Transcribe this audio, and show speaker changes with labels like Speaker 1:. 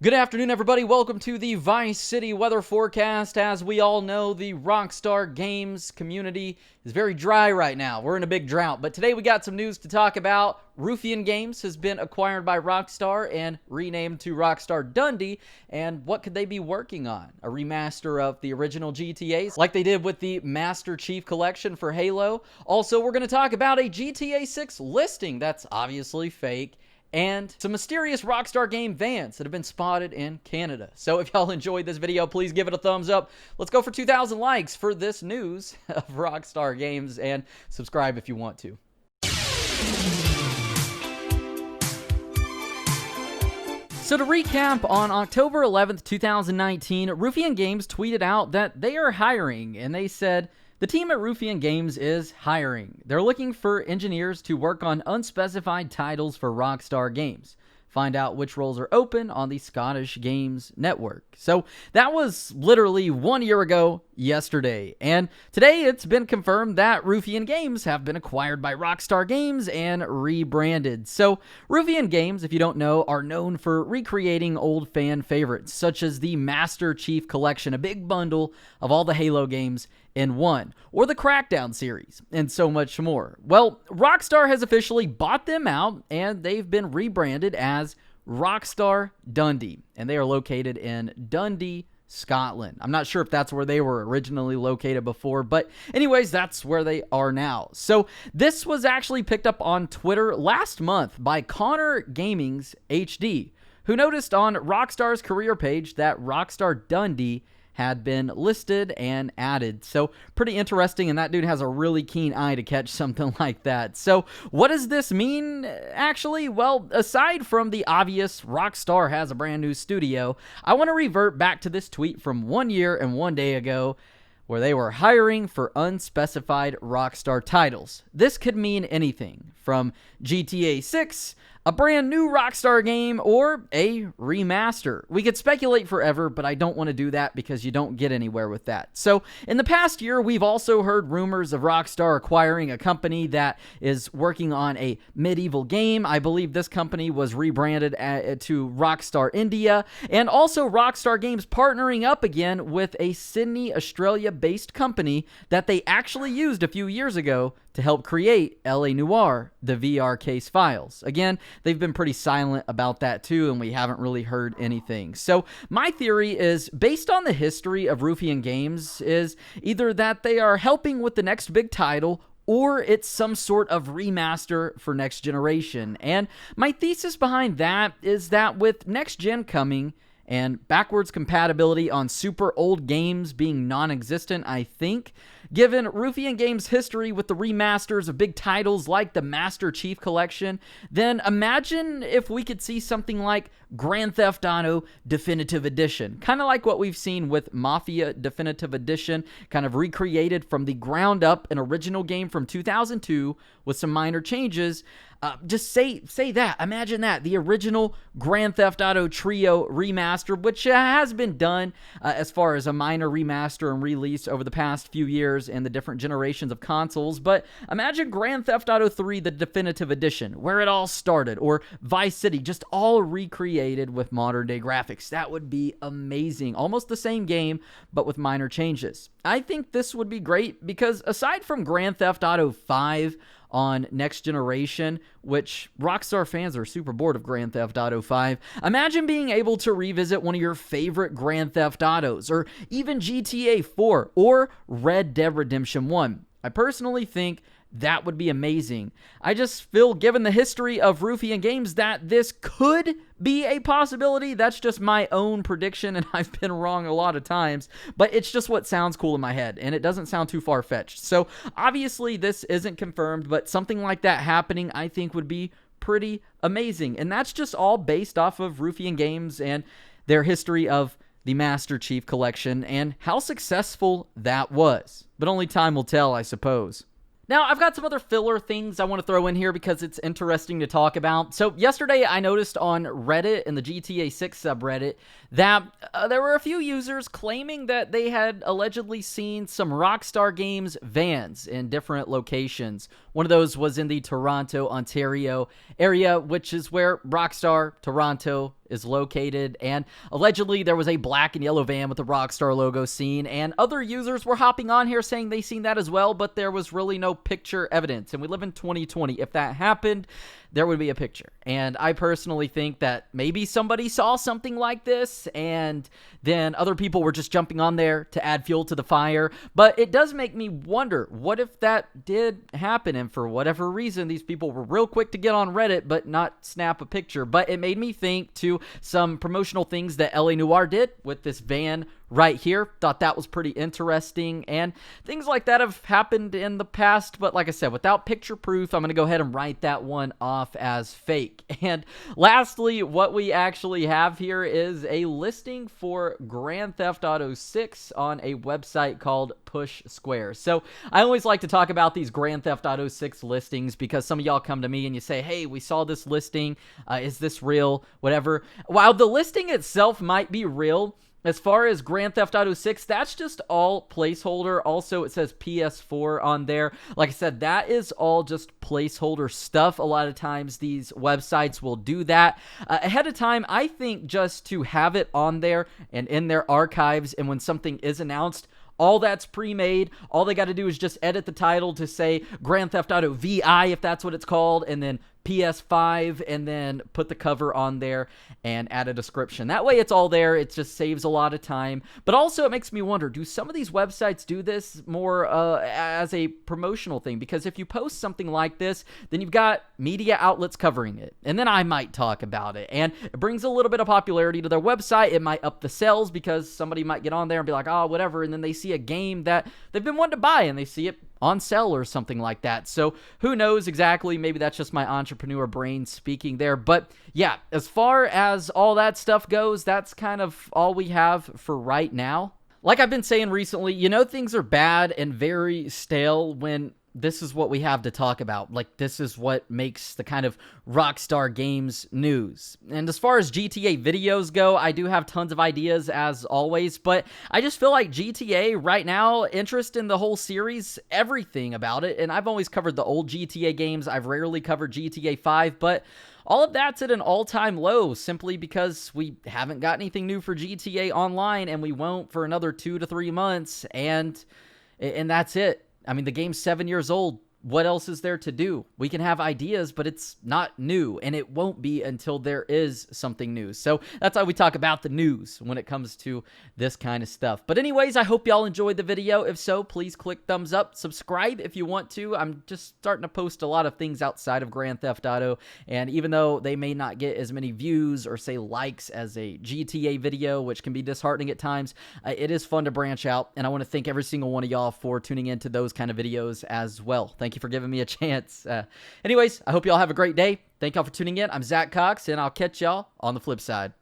Speaker 1: Good afternoon, everybody. Welcome to the Vice City weather forecast. As we all know, the Rockstar Games community is very dry right now. We're in a big drought, but today we got some news to talk about. Ruffian Games has been acquired by Rockstar and renamed to Rockstar Dundee, and what could they be working on? A remaster of the original GTAs, like they did with the Master Chief Collection for Halo. Also, we're going to talk about a GTA 6 listing that's obviously fake, and some mysterious Rockstar game vans that have been spotted in Canada. So if y'all enjoyed this video, please give it a thumbs up. Let's go for 2,000 likes for this news of Rockstar Games, and subscribe if you want to. So to recap, on October 11th, 2019, Ruffian Games tweeted out that they are hiring, and they said, "The team at Ruffian Games is hiring. They're looking for engineers to work on unspecified titles for Rockstar Games. Find out which roles are open on the Scottish Games Network." So that was literally 1 year ago yesterday. And today it's been confirmed that Ruffian Games have been acquired by Rockstar Games and rebranded. So Ruffian Games, if you don't know, are known for recreating old fan favorites, such as the Master Chief Collection, a big bundle of all the Halo games in one, or the Crackdown Series, and so much more. Well, Rockstar has officially bought them out, and they've been rebranded as Rockstar Dundee, and they are located in Dundee, Scotland. I'm not sure if that's where they were originally located before, but anyways, that's where they are now. So this was actually picked up on Twitter last month by Connor Gaming's HD, who noticed on Rockstar's career page that Rockstar Dundee had been listed and added. So pretty interesting, and that dude has a really keen eye to catch something like that. So what does this mean, actually? Well, aside from the obvious Rockstar has a brand new studio, I want to revert back to this tweet from 1 year and 1 day ago, where they were hiring for unspecified Rockstar titles. This could mean anything from GTA 6, a brand new Rockstar game, or a remaster. We could speculate forever, but I don't want to do that because you don't get anywhere with that. So in the past year, we've also heard rumors of Rockstar acquiring a company that is working on a medieval game. I believe this company was rebranded to Rockstar India, and also Rockstar Games partnering up again with a Sydney, Australia-based company that they actually used a few years ago to help create L.A. Noire, the VR case files. Again, they've been pretty silent about that too, and we haven't really heard anything. So my theory is, based on the history of Ruffian Games, is either that they are helping with the next big title, or it's some sort of remaster for next generation. And my thesis behind that is that with next gen coming, and backwards compatibility on super old games being non-existent, I think, given Ruffian Games' history with the remasters of big titles like the Master Chief Collection, then imagine if we could see something like Grand Theft Auto Definitive Edition. Kind of like what we've seen with Mafia Definitive Edition, kind of recreated from the ground up, an original game from 2002 with some minor changes. Just say that. Imagine that. The original Grand Theft Auto Trio remaster, which has been done as far as a minor remaster and release over the past few years and the different generations of consoles. But imagine Grand Theft Auto 3, the Definitive Edition, where it all started, or Vice City, just all recreated with modern day graphics. That would be amazing. Almost the same game, but with minor changes. I think this would be great because aside from Grand Theft Auto 5, on next generation, which Rockstar fans are super bored of Grand Theft Auto 5. Imagine being able to revisit one of your favorite Grand Theft Autos, or even GTA 4, or Red Dead Redemption 1. I personally think that would be amazing. I just feel, given the history of Ruffian Games, that this could be a possibility. That's just my own prediction, and I've been wrong a lot of times, but it's just what sounds cool in my head, and it doesn't sound too far-fetched. So obviously this isn't confirmed, but something like that happening, I think, would be pretty amazing. And that's just all based off of Ruffian Games and their history of the Master Chief Collection and how successful that was. But only time will tell, I suppose. Now, I've got some other filler things I want to throw in here because it's interesting to talk about. So yesterday, I noticed on Reddit, in the GTA 6 subreddit, that there were a few users claiming that they had allegedly seen some Rockstar Games vans in different locations One of those was in the Toronto, Ontario area, which is where Rockstar Toronto is located, and allegedly there was a black and yellow van with the Rockstar logo seen, and other users were hopping on here saying they seen that as well, but there was really no picture evidence, and we live in 2020. If that happened, there would be a picture, and I personally think that maybe somebody saw something like this, and then other people were just jumping on there to add fuel to the fire. But it does make me wonder, what if that did happen, and for whatever reason these people were real quick to get on Reddit but not snap a picture? But it made me think to some promotional things that LA Noire did with this van right here. Thought that was pretty interesting, and things like that have happened in the past, but like I said, without picture proof, I'm going to go ahead and write that one off as fake. And lastly, what we actually have here is a listing for Grand Theft Auto 6 on a website called Push Square. So I always like to talk about these Grand Theft Auto 6 listings because some of y'all come to me and you say, hey, we saw this listing, is this real, whatever. While the listing itself might be real, as far as Grand Theft Auto 6, that's just all placeholder. Also, it says PS4 on there. Like I said, that is all just placeholder stuff. A lot of times these websites will do that ahead of time. I think just to have it on there and in their archives, and when something is announced, all that's pre-made. All they got to do is just edit the title to say Grand Theft Auto VI, if that's what it's called, and then PS5, and then put the cover on there and add a description. That way it's all there. It just saves a lot of time. But also it makes me wonder, do some of these websites do this more as a promotional thing? Because if you post something like this, then you've got media outlets covering it, and then I might talk about it, and it brings a little bit of popularity to their website. It might up the sales because somebody might get on there and be like, oh, whatever, and then they see a game that they've been wanting to buy and they see it on sale or something like that. So who knows exactly? Maybe that's just my entrepreneur brain speaking there. But yeah, as far as all that stuff goes, that's kind of all we have for right now. Like I've been saying recently, you know, things are bad and very stale when this is what we have to talk about. Like, this is what makes the kind of Rockstar Games news. And as far as GTA videos go, I do have tons of ideas as always, but I just feel like GTA right now, interest in the whole series, everything about it. And I've always covered the old GTA games. I've rarely covered GTA 5, but all of that's at an all-time low simply because we haven't got anything new for GTA Online, and we won't for another 2 to 3 months, and that's it. I mean, the game's 7 years old. What else is there to do? We can have ideas, but it's not new, and it won't be until there is something new. So that's how we talk about the news when it comes to this kind of stuff. But anyways, I hope y'all enjoyed the video. If so, please click thumbs up. Subscribe if you want to. I'm just starting to post a lot of things outside of Grand Theft Auto, and even though they may not get as many views or say likes as a GTA video, which can be disheartening at times, it is fun to branch out, and I want to thank every single one of y'all for tuning into those kind of videos as well. Thank you for giving me a chance. Anyways, I hope y'all have a great day. Thank y'all for tuning in. I'm Zach Cox, and I'll catch y'all on the flip side.